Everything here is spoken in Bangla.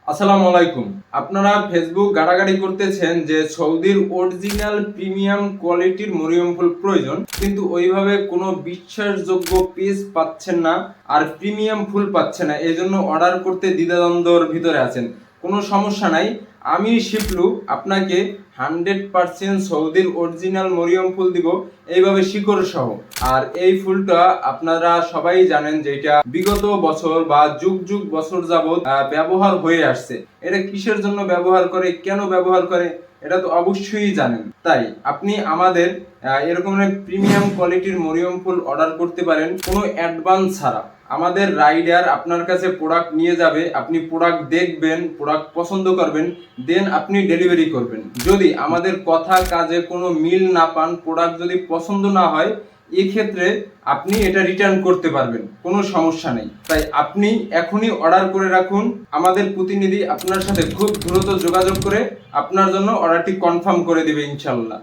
আসসালামু আলাইকুম। আপনারা ফেসবুক ঘাটাঘাটি করতেছেন যে সৌদির অরিজিনাল প্রিমিয়াম কোয়ালিটির মরিয়ম ফুল প্রয়োজন, কিন্তু ওইভাবে কোনো বিশ্বাসযোগ্য পেজ পাচ্ছেন না আর প্রিমিয়াম ফুল পাচ্ছেন না, এই জন্য অর্ডার করতে দ্বিধাদ্বন্দ্বর ভিতরে আছেন। কোনো সমস্যা নাই, আমি শিপলু আপনাকে 100% সৌদির অরিজিনাল মরিয়ম ফুল দিব, এইভাবে শিকড় সহ। আর এই ফুলটা আপনারা সবাই জানেন যে এটা বিগত বছর বা যুগ যুগ বছর যাবত ব্যবহার হয়ে আসছে। এটা কিসের জন্য ব্যবহার করে, কেন ব্যবহার করে, এটা তো অবশ্যই জানেন। তাই আপনি আমাদের এরকম প্রিমিয়াম কোয়ালিটির মরিয়ম ফুল অর্ডার করতে পারেন কোনো অ্যাডভান্স ছাড়া। আমাদের রাইডার আপনার কাছে প্রোডাক্ট নিয়ে যাবে, আপনি প্রোডাক্ট দেখবেন, প্রোডাক্ট পছন্দ করবেন, দেন আপনি ডেলিভারি করবেন। যদি আমাদের কথা কাজে কোনো মিল না পান, প্রোডাক্ট যদি পছন্দ না হয়, এক্ষেত্রে আপনি এটা রিটার্ন করতে পারবেন, কোনো সমস্যা নেই। তাই আপনি এখনই অর্ডার করে রাখুন, আমাদের প্রতিনিধি আপনার সাথে খুব দ্রুত যোগাযোগ করে আপনার জন্য অর্ডারটি কনফার্ম করে দেবে ইনশাল্লাহ।